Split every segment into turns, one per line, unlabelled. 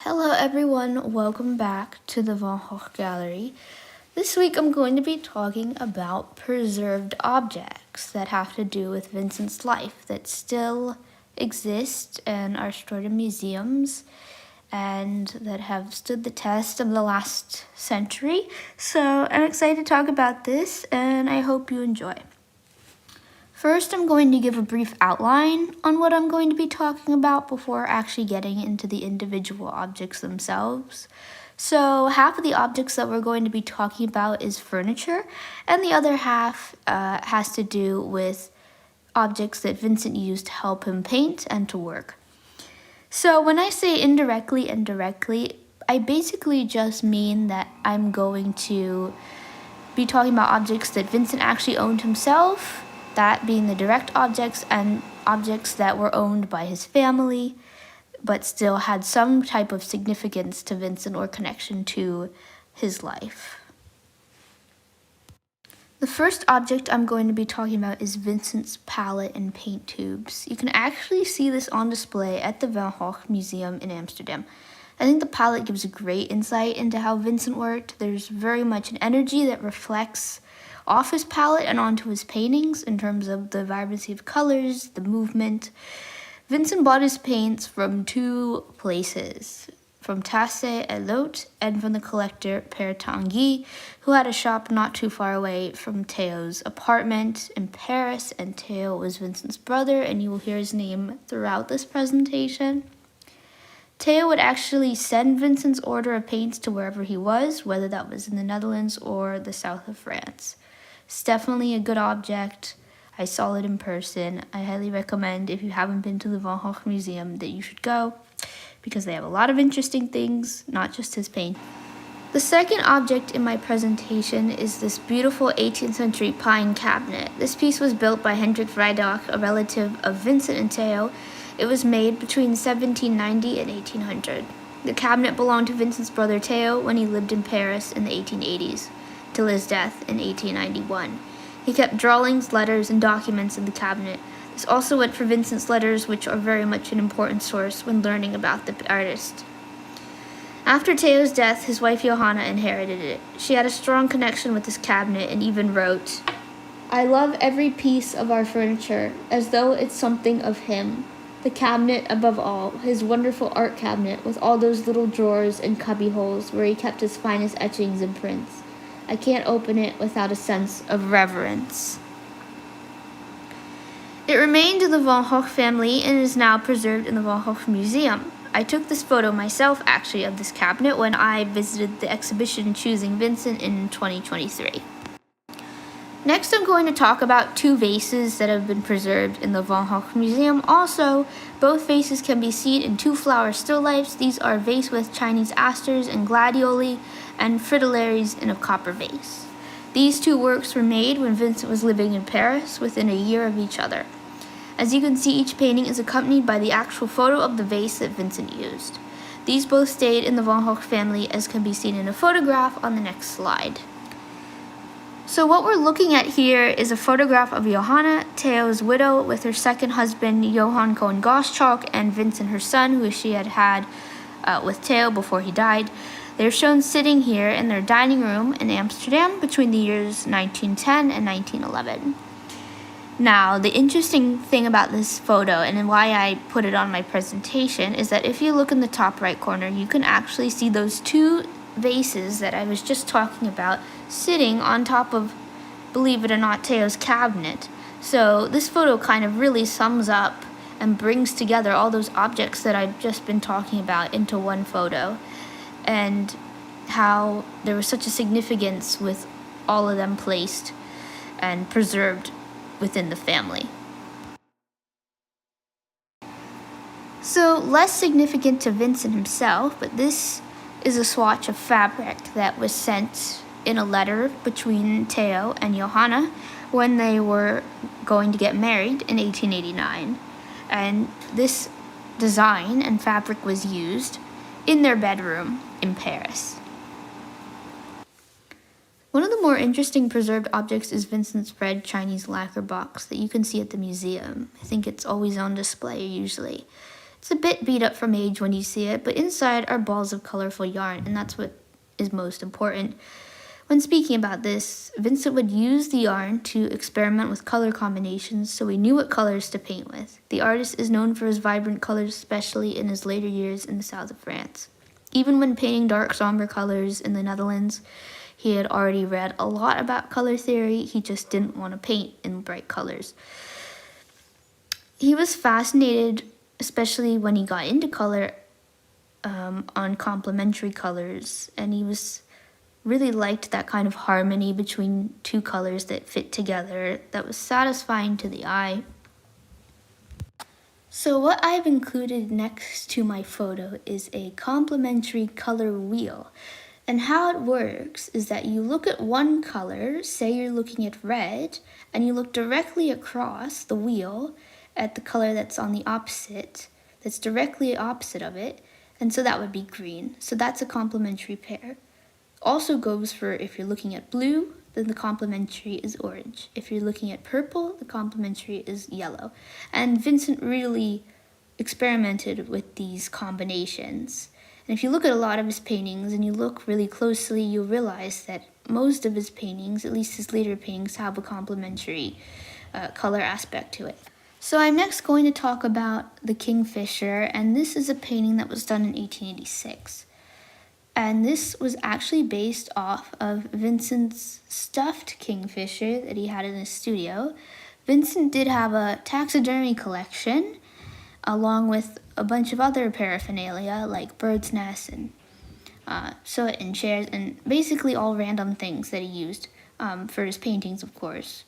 Hello everyone, welcome back to the Van Gogh Gallery. This week I'm going to be talking about preserved objects that have to do with Vincent's life that still exist and are stored in museums and that have stood the test of the last century. So I'm excited to talk about this and I hope you enjoy. First, I'm going to give a brief outline on what I'm going to be talking about before actually getting into the individual objects themselves. So half of the objects that we're going to be talking about is furniture, and the other half has to do with objects that Vincent used to help him paint and to work. So when I say indirectly and directly, I basically just mean that I'm going to be talking about objects that Vincent actually owned himself, that being the direct objects, and objects that were owned by his family, but still had some type of significance to Vincent or connection to his life. The first object I'm going to be talking about is Vincent's palette and paint tubes. You can actually see this on display at the Van Gogh Museum in Amsterdam. I think the palette gives a great insight into how Vincent worked. There's very much an energy that reflects off his palette and onto his paintings in terms of the vibrancy of colors, the movement. Vincent bought his paints from two places, from Tasse et Lot and from the collector Père Tanguy, who had a shop not too far away from Théo's apartment in Paris, and Théo was Vincent's brother, and you will hear his name throughout this presentation. Théo would actually send Vincent's order of paints to wherever he was, whether that was in the Netherlands or the south of France. It's definitely a good object. I saw it in person. I highly recommend, if you haven't been to the Van Gogh Museum, that you should go because they have a lot of interesting things, not just his paint. The second object in my presentation is this beautiful 18th century pine cabinet. This piece was built by Hendrik Vrijdag, a relative of Vincent and Théo. It was made between 1790 and 1800. The cabinet belonged to Vincent's brother Théo when he lived in Paris in the 1880s. Till his death in 1891. He kept drawings, letters, and documents in the cabinet. This also went for Vincent's letters, which are very much an important source when learning about the artist. After Théo's death, his wife Johanna inherited it. She had a strong connection with this cabinet and even wrote, "I love every piece of our furniture, as though it's something of him. The cabinet above all, his wonderful art cabinet with all those little drawers and cubby holes where he kept his finest etchings and prints. I can't open it without a sense of reverence." It remained in the Van Gogh family and is now preserved in the Van Gogh Museum. I took this photo myself, actually, of this cabinet when I visited the exhibition Choosing Vincent in 2023. Next, I'm going to talk about two vases that have been preserved in the Van Gogh Museum. Also, both vases can be seen in two flower still lifes. These are a vase with Chinese asters and gladioli, and fritillaries in a copper vase. These two works were made when Vincent was living in Paris, within a year of each other. As you can see, each painting is accompanied by the actual photo of the vase that Vincent used. These both stayed in the Van Gogh family, as can be seen in a photograph on the next slide. So what we're looking at here is a photograph of Johanna, Théo's widow, with her second husband, Johan Cohen Goschalk, and Vincent, her son, who she had with Théo before he died. They're shown sitting here in their dining room in Amsterdam between the years 1910 and 1911. Now, the interesting thing about this photo and why I put it on my presentation is that if you look in the top right corner, you can actually see those two vases that I was just talking about sitting on top of, believe it or not, Théo's cabinet. So this photo kind of really sums up and brings together all those objects that I've just been talking about into one photo, and how there was such a significance with all of them placed and preserved within the family. So, less significant to Vincent himself, but this is a swatch of fabric that was sent in a letter between Théo and Johanna when they were going to get married in 1889. And this design and fabric was used in their bedroom in Paris. One of the more interesting preserved objects is Vincent's red Chinese lacquer box that you can see at the museum. I think it's always on display usually. It's a bit beat up from age when you see it, but inside are balls of colorful yarn, and that's what is most important. When speaking about this, Vincent would use the yarn to experiment with color combinations so he knew what colors to paint with. The artist is known for his vibrant colors, especially in his later years in the south of France. Even when painting dark, somber colors in the Netherlands, he had already read a lot about color theory. He just didn't want to paint in bright colors. He was fascinated, especially when he got into color, on complementary colors, and he was really liked that kind of harmony between two colors that fit together that was satisfying to the eye. So what I've included next to my photo is a complementary color wheel. And how it works is that you look at one color, say you're looking at red, and you look directly across the wheel at the color that's on the opposite, that's directly opposite of it, and so that would be green. So that's a complementary pair. Also goes for if you're looking at blue, then the complementary is orange. If you're looking at purple, the complementary is yellow. And Vincent really experimented with these combinations. And if you look at a lot of his paintings and you look really closely, you'll realize that most of his paintings, at least his later paintings, have a complementary color aspect to it. So I'm next going to talk about the Kingfisher, and this is a painting that was done in 1886. And this was actually based off of Vincent's stuffed kingfisher that he had in his studio. Vincent did have a taxidermy collection, along with a bunch of other paraphernalia like bird's nests and soot and chairs, and basically all random things that he used for his paintings, of course.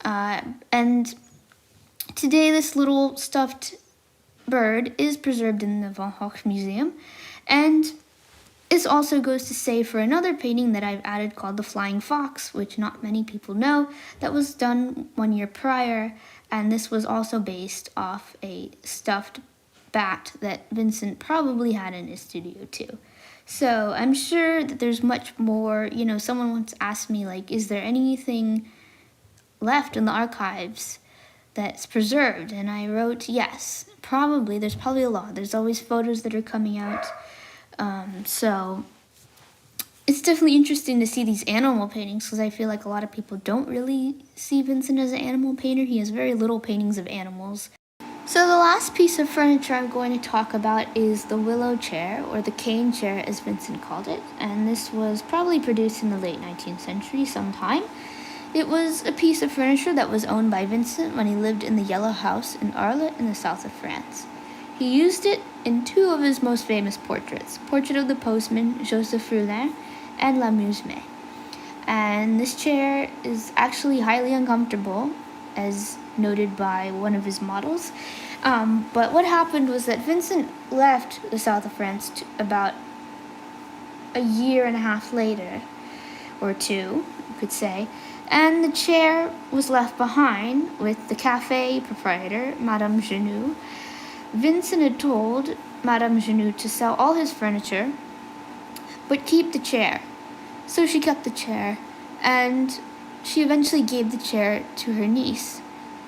And today this little stuffed bird is preserved in the Van Gogh Museum, and this also goes to say for another painting that I've added called The Flying Fox, which not many people know, that was done 1 year prior, and this was also based off a stuffed bat that Vincent probably had in his studio too. So I'm sure that there's much more. Someone once asked me, like, is there anything left in the archives that's preserved? And I wrote, yes, probably. There's probably a lot. There's always photos that are coming out. So it's definitely interesting to see these animal paintings, because I feel like a lot of people don't really see Vincent as an animal painter. He has very little paintings of animals. So the last piece of furniture I'm going to talk about is the willow chair, or the cane chair as Vincent called it, and this was probably produced in the late 19th century sometime. It was a piece of furniture that was owned by Vincent when he lived in the Yellow House in Arles in the south of France. He used it in two of his most famous portraits, Portrait of the Postman, Joseph Frulin, and La Musme. And this chair is actually highly uncomfortable, as noted by one of his models. But what happened was that Vincent left the south of France about a year and a half later, or two, you could say, and the chair was left behind with the cafe proprietor, Madame Genoux. Vincent had told Madame Genoux to sell all his furniture, but keep the chair. So she kept the chair, and she eventually gave the chair to her niece.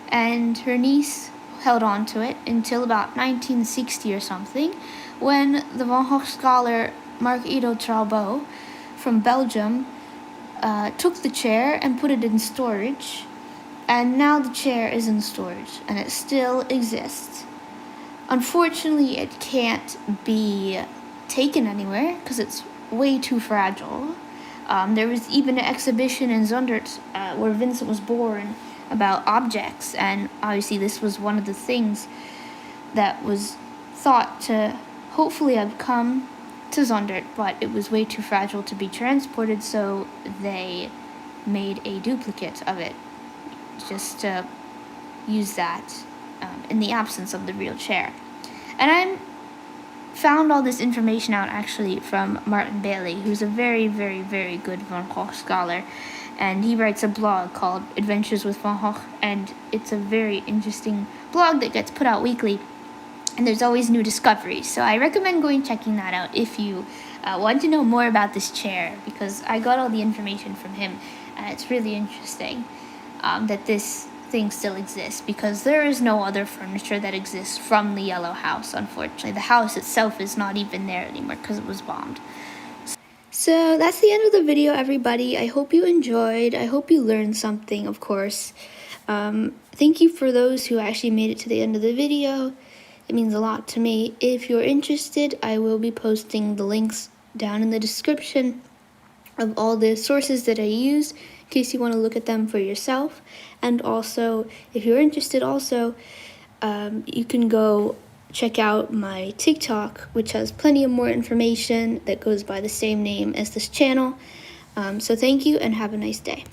And her niece held on to it until about 1960 or something, when the Van Gogh scholar Marc-Ido Tralbaut from Belgium took the chair and put it in storage. And now the chair is in storage, and it still exists. Unfortunately, it can't be taken anywhere because it's way too fragile. There was even an exhibition in Zundert where Vincent was born about objects, and obviously this was one of the things that was thought to hopefully have come to Zundert, but it was way too fragile to be transported, so they made a duplicate of it just to use that in the absence of the real chair. And I found all this information out actually from Martin Bailey, who's a very, very, very good Van Gogh scholar, and he writes a blog called Adventures with Van Gogh, and it's a very interesting blog that gets put out weekly, and there's always new discoveries. So I recommend going checking that out if you want to know more about this chair, because I got all the information from him, and it's really interesting that this thing still exists, because there is no other furniture that exists from the yellow house, unfortunately. The house itself is not even there anymore because it was bombed. So that's the end of the video, everybody. I hope you enjoyed. I hope you learned something, of course. Thank you for those who actually made it to the end of the video. It means a lot to me. If you're interested, I will be posting the links down in the description of all the sources that I use, in case you want to look at them for yourself. And also, if you're interested also, you can go check out my TikTok, which has plenty of more information that goes by the same name as this channel. So thank you and have a nice day.